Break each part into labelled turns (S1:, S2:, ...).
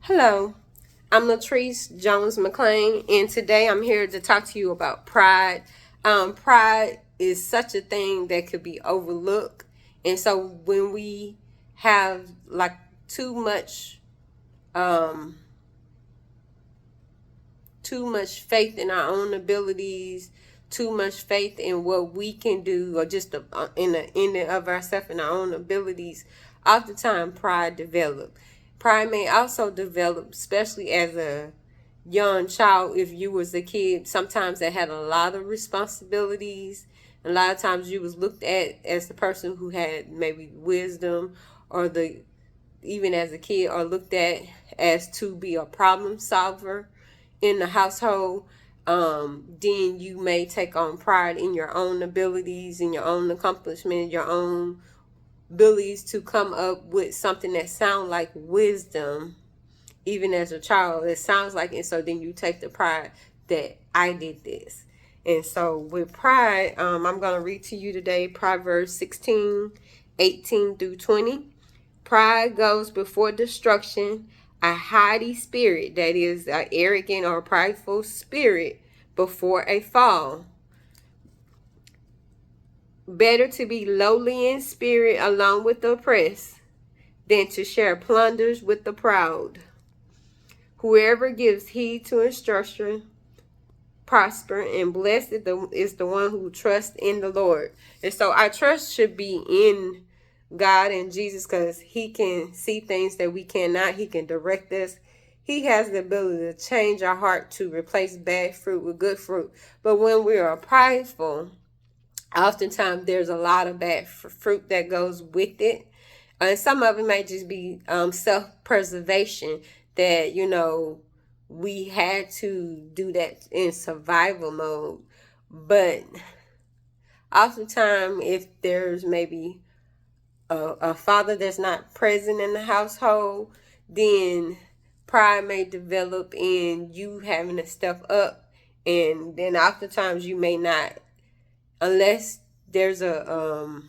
S1: Hello, I'm Latrice Jones McLean, and today I'm here to talk to you about pride. Pride is such a thing that could be overlooked, and so when we have like too much, um, too much faith in our own abilities, too much faith in what we can do, or just in and of ourselves and our own abilities, oftentimes pride develops. Pride may also develop, especially as a young child. If you was a kid, sometimes that had a lot of responsibilities. A lot of times you was looked at as the person who had maybe wisdom, or the even as a kid, or looked at as to be a problem solver in the household. Then you may take on pride in your own abilities, in your own accomplishment, your own abilities to come up with something that sounds like wisdom. Even as a child, it sounds like it. So then you take the pride that I did this. And so with pride, I'm going to read to you today Proverbs 16:18-20. Pride goes before destruction. A haughty spirit, that is, an arrogant or prideful spirit, before a fall. Better to be lowly in spirit along with the oppressed than to share plunders with the proud. Whoever gives heed to instruction prosper, and blessed is the one who trusts in the Lord. And so our trust should be in God and Jesus, because he can see things that we cannot. He can direct us. He has the ability to change our heart to replace bad fruit with good fruit. But when we are prideful, oftentimes there's a lot of bad fruit that goes with it. And some of it may just be self-preservation, that, we had to do that in survival mode. But oftentimes, if there's maybe a father that's not present in the household, then pride may develop in you having to step up. And then oftentimes you may not, unless there's a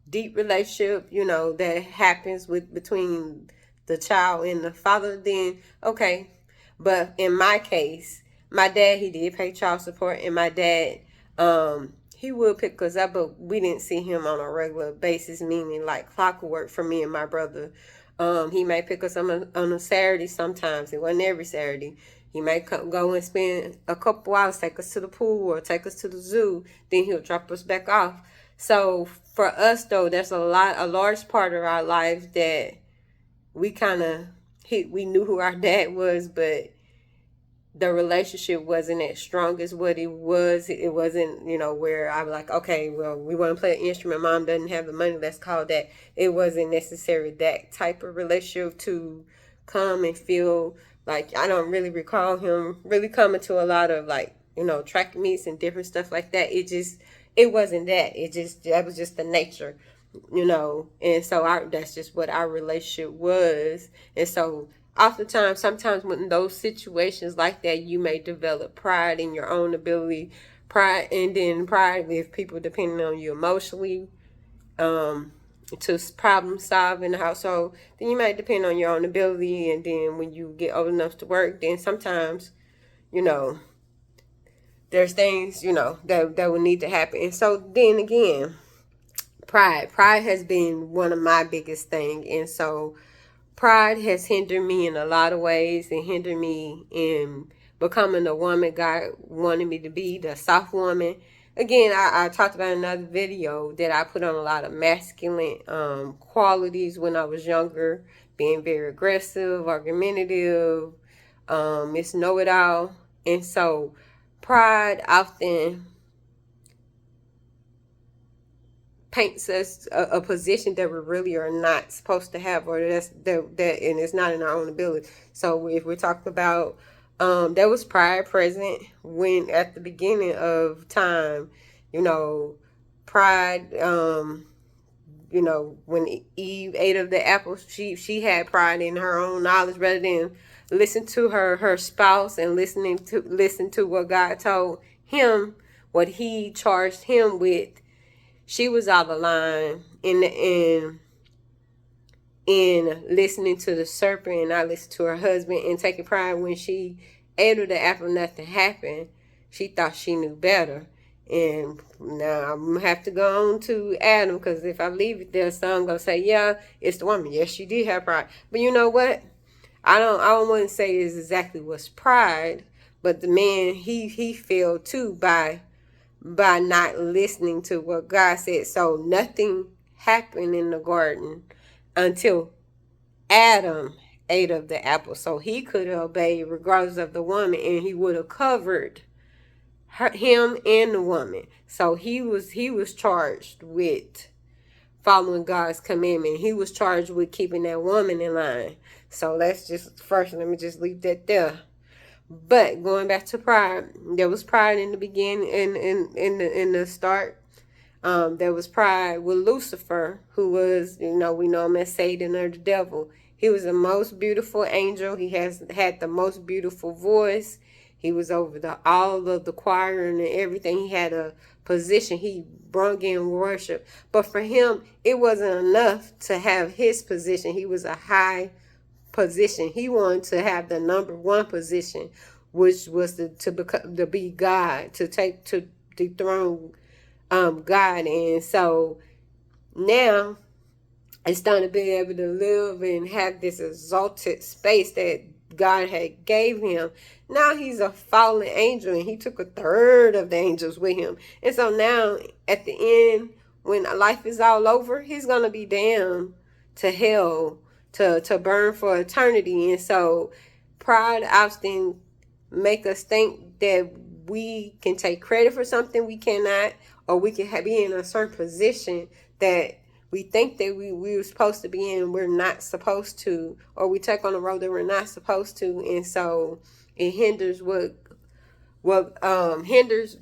S1: deep relationship, that happens with between the child and the father, then okay. But in my case, my dad, he did pay child support, and my dad, he would pick us up, but we didn't see him on a regular basis, meaning like clockwork for me and my brother. He may pick us up on a Saturday sometimes. It wasn't every Saturday. He may go and spend a couple hours, take us to the pool or take us to the zoo. Then he'll drop us back off. So for us, though, there's a large part of our life that we kind of we knew who our dad was, but the relationship wasn't as strong as what it was. It wasn't, where I'm like, okay, well, we want to play an instrument. Mom doesn't have the money. Let's call that. It wasn't necessarily that type of relationship to come and feel like, I don't really recall him really coming to a lot of like, track meets and different stuff like that. It wasn't that. That was just the nature, and so that's just what our relationship was. And so oftentimes, sometimes when those situations like that, you may develop pride in your own ability, and then pride if people depending on you emotionally, to problem solve in the household. Then you might depend on your own ability, and then when you get old enough to work, then sometimes, there's things, that will need to happen. And so then again, pride has been one of my biggest things. And so pride has hindered me in a lot of ways, and hindered me in becoming the woman God wanted me to be, the soft woman. Again, I talked about in another video that I put on a lot of masculine qualities when I was younger, being very aggressive, argumentative, Miss Know-It-All. And so pride often paints us a position that we really are not supposed to have, or that and it's not in our own ability. So if we're talking about there was pride present when at the beginning of time, pride, when Eve ate of the apple, she had pride in her own knowledge, rather than listen to her spouse and listen to what God told him, what he charged him with. She was out of line, and in listening to the serpent and not listen to her husband, and taking pride when she ate of the apple, nothing happened. She thought she knew better. And now I'm gonna have to go on to Adam, because if I leave it there, some gonna say, yeah, it's the woman. Yes, she did have pride. But you know what? I don't want to say it's exactly what's pride, but the man, he failed too by not listening to what God said. So nothing happened in the garden until Adam ate of the apple. So he could have obeyed regardless of the woman, and he would have covered him and the woman. So he was charged with following God's commandment. He was charged with keeping that woman in line. So let me just leave that there. But going back to pride, there was pride in the beginning, in the start. There was pride with Lucifer, who was, we know him as Satan or the devil. He was the most beautiful angel. He had the most beautiful voice. He was over all of the choir and everything. He had a position. He brought in worship. But for him, it wasn't enough to have his position. He was a high position. He wanted to have the number one position, which was to be God, to dethrone God. And so now it's time to be able to live and have this exalted space that God had gave him. Now he's a fallen angel, and he took a third of the angels with him. And so now at the end, when life is all over, he's going to be damned to hell to burn for eternity. And so pride often make us think that we can take credit for something we cannot, or we can be in a certain position that we think that we were supposed to be in, we're not supposed to, or we take on a road that we're not supposed to. And so it hinders what hinders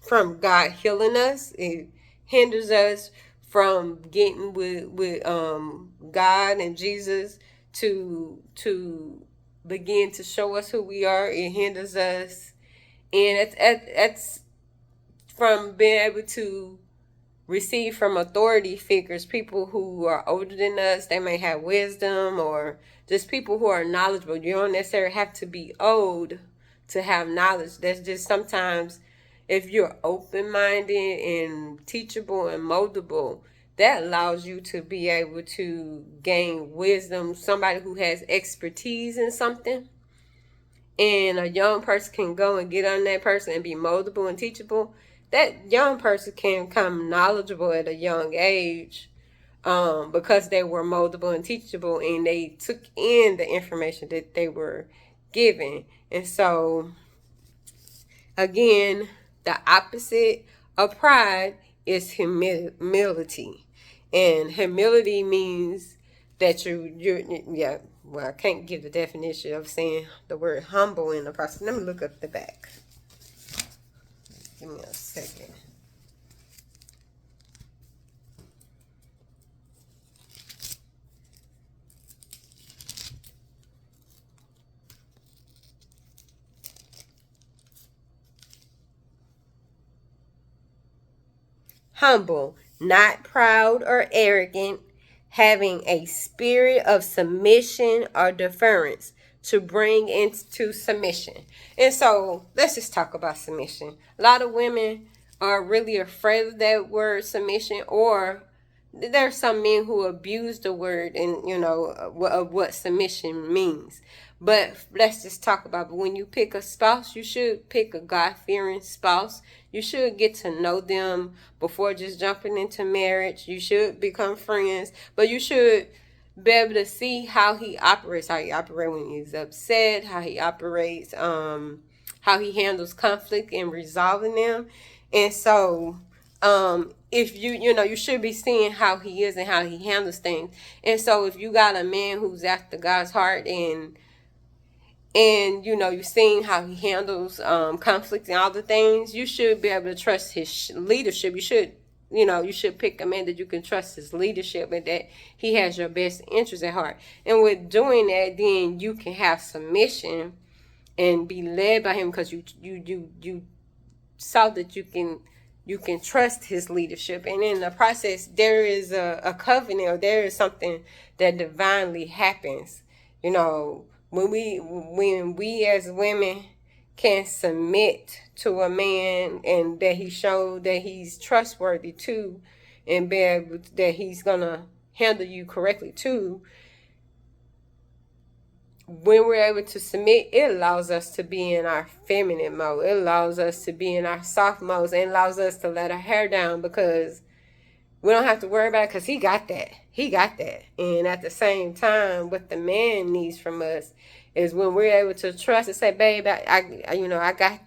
S1: from God healing us. It hinders us from getting with God and Jesus to begin to show us who we are. It hinders us, and it's from being able to receive from authority figures, people who are older than us. They may have wisdom, or just people who are knowledgeable. You don't necessarily have to be old to have knowledge. That's just sometimes, if you're open-minded and teachable and moldable, that allows you to be able to gain wisdom. Somebody who has expertise in something, and a young person can go and get on that person and be moldable and teachable. That young person can become knowledgeable at a young age, because they were moldable and teachable, and they took in the information that they were given. And so, again, the opposite of pride is humility. And humility means that well, I can't give the definition of saying the word humble in the process. Let me look up the back. Give me a second. Humble, not proud or arrogant, having a spirit of submission or deference, to bring into submission. And so let's just talk about submission. A lot of women are really afraid of that word submission, or there are some men who abuse the word and of what submission means. But let's just talk about it. When you pick a spouse, you should pick a God-fearing spouse. You should get to know them before just jumping into marriage. You should become friends, but you should be able to see how he operates when he's upset, how he operates, how he handles conflict and resolving them. And so if you should be seeing how he is and how he handles things. And so if you got a man who's after God's heart, and you're seeing how he handles conflict and all the things, you should be able to trust his leadership. You should pick a man that you can trust his leadership, and that he has your best interest at heart. And with doing that, then you can have submission and be led by him, because you saw that you can you can trust his leadership. And in the process, there is a covenant, or there is something that divinely happens. You know, when we as women can submit to a man, and that he showed that he's trustworthy too, and be able that he's gonna handle you correctly too. When we're able to submit, it allows us to be in our feminine mode. It allows us to be in our soft modes, and allows us to let our hair down, because we don't have to worry about it, because he got that. He got that. And at the same time, what the man needs from us is when we're able to trust and say, babe, I got,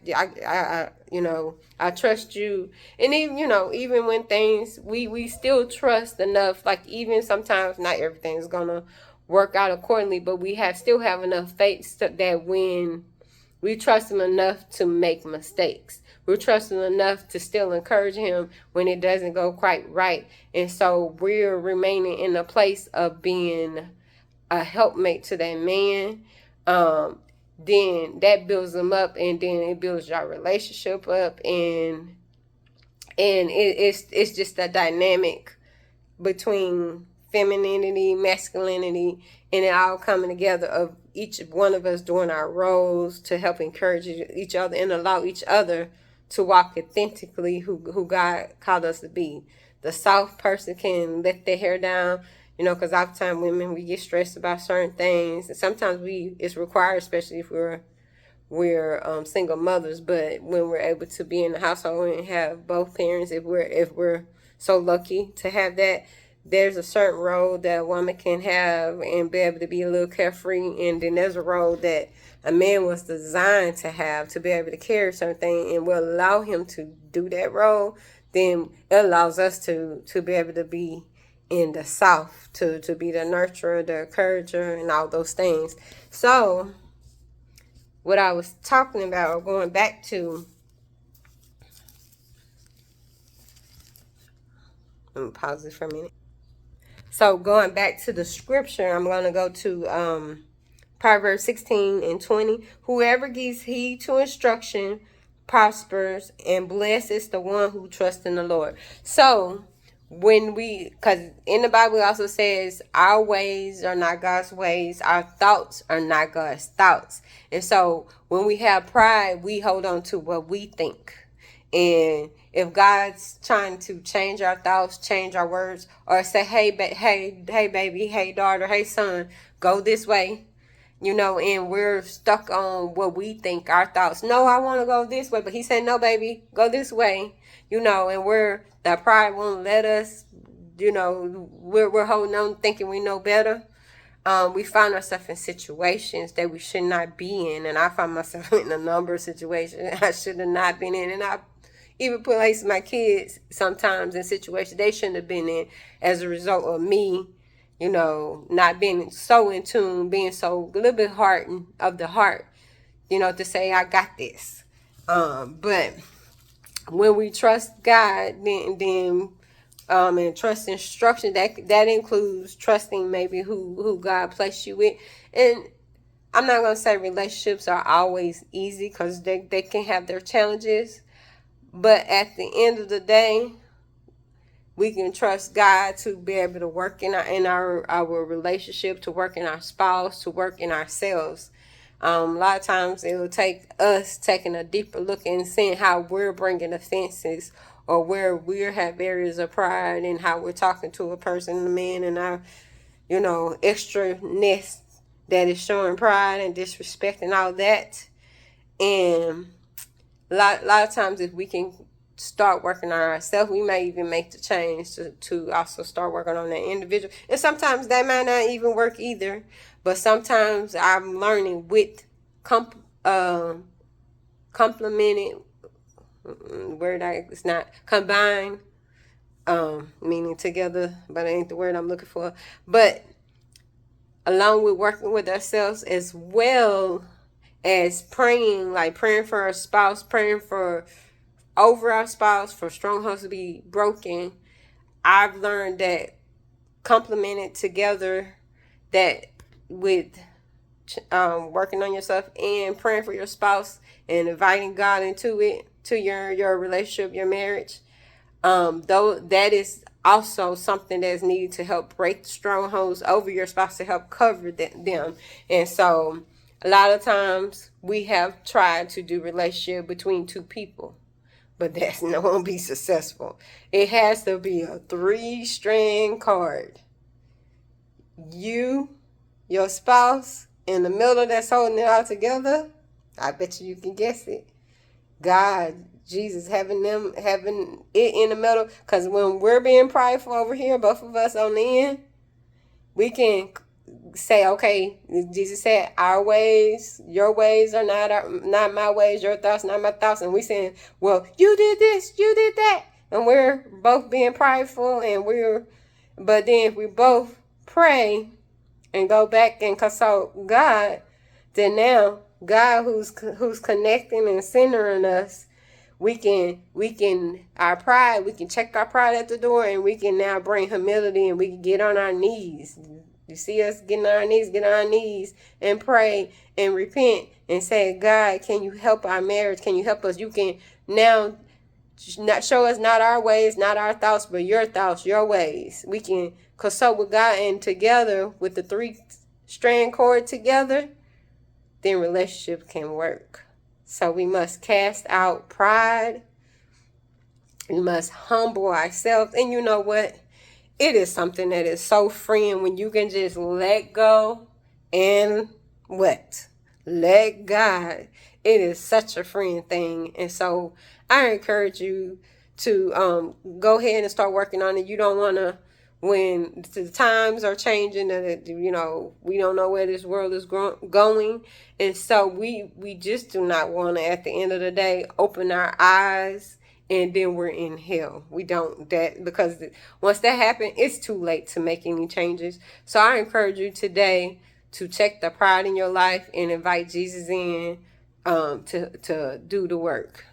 S1: I trust you. And even, even when things, we still trust enough. Like, even sometimes not everything's gonna work out accordingly, but we still have enough faith that when we trust him enough to make mistakes, we trust him enough to still encourage him when it doesn't go quite right. And so we're remaining in a place of being a helpmate to that man. Then that builds them up, and then it builds your relationship up, and it's just a dynamic between femininity, masculinity, and it all coming together of each one of us doing our roles to help encourage each other and allow each other to walk authentically who God called us to be. The soft person can let their hair down, because oftentimes women, we get stressed about certain things, and sometimes it's required, especially if we're single mothers. But when we're able to be in the household and have both parents, if we're so lucky to have that, there's a certain role that a woman can have and be able to be a little carefree, and then there's a role that a man was designed to have to be able to carry something, and will allow him to do that role. Then it allows us to be able to be in the south, to be the nurturer, the encourager, and all those things. So what I was talking about, or going back to, let me pause this for a minute. So going back to the scripture, I'm going to go to Proverbs 16:20. Whoever gives heed to instruction prospers, and blessed is the one who trusts in the Lord. So because in the Bible it also says our ways are not God's ways, our thoughts are not God's thoughts. And so when we have pride, we hold on to what we think. And if God's trying to change our thoughts, change our words, or say, hey baby, hey daughter, hey son, go this way, and we're stuck on what we think, our thoughts. No, I want to go this way, but he said, no, baby, go this way, and that pride won't let us, we're holding on thinking we know better. We find ourselves in situations that we should not be in, and I find myself in a number of situations I should have not been in, and I even place my kids sometimes in situations they shouldn't have been in as a result of me, not being so in tune, being so a little bit hardened of the heart, to say I got this. But when we trust God, then and trust instruction, that includes trusting maybe who God placed you with. And I'm not gonna say relationships are always easy, because they can have their challenges. But at the end of the day, we can trust God to be able to work in our relationship, to work in our spouse, to work in ourselves. A lot of times it will take us taking a deeper look and seeing how we're bringing offenses, or where we have areas of pride, and how we're talking to a person, a man, and our, extra-ness that is showing pride and disrespect and all that. And a lot of times, if we can start working on ourselves, we may even make the change to also start working on that individual. And sometimes that might not even work either. But sometimes I'm learning with complemented, it's not combined, meaning together, but it ain't the word I'm looking for. But along with working with ourselves, as well as praying for our spouse, praying over our spouse, for strongholds to be broken, I've learned that complemented together, that with working on yourself and praying for your spouse and inviting God into it, to your relationship, your marriage. Though that is also something that's needed to help break strongholds over your spouse, to help cover them. And so a lot of times we have tried to do relationship between two people, but that's not going to be successful. It has to be a 3-strand card. You, your spouse, in the middle that's holding it all together. I bet you can guess it. God, Jesus, having it in the middle. Because when we're being prideful over here, both of us on the end, we can say, okay, Jesus said, our ways, your ways are not my ways, your thoughts, not my thoughts. And we saying, well, you did this, you did that. And we're both being prideful, but then if we both pray and go back and consult God, then now God who's connecting and centering us, we can check our pride at the door, and we can now bring humility, and we can get on our knees. You see us get on our knees and pray and repent and say, God, can you help our marriage? Can you help us? You can now not show us not our ways, not our thoughts, but your thoughts, your ways. We can consult with God, and together with the 3-strand cord together, then relationship can work. So we must cast out pride. We must humble ourselves. And you know what? It is something that is so freeing when you can just let go and what? Let God. It is such a freeing thing. And so I encourage you to go ahead and start working on it. You don't want to, when the times are changing, and we don't know where this world is going, and so we just do not want to, at the end of the day, open our eyes and then we're in hell. We don't, because once that happens, it's too late to make any changes. So I encourage you today to check the pride in your life and invite Jesus in to do the work.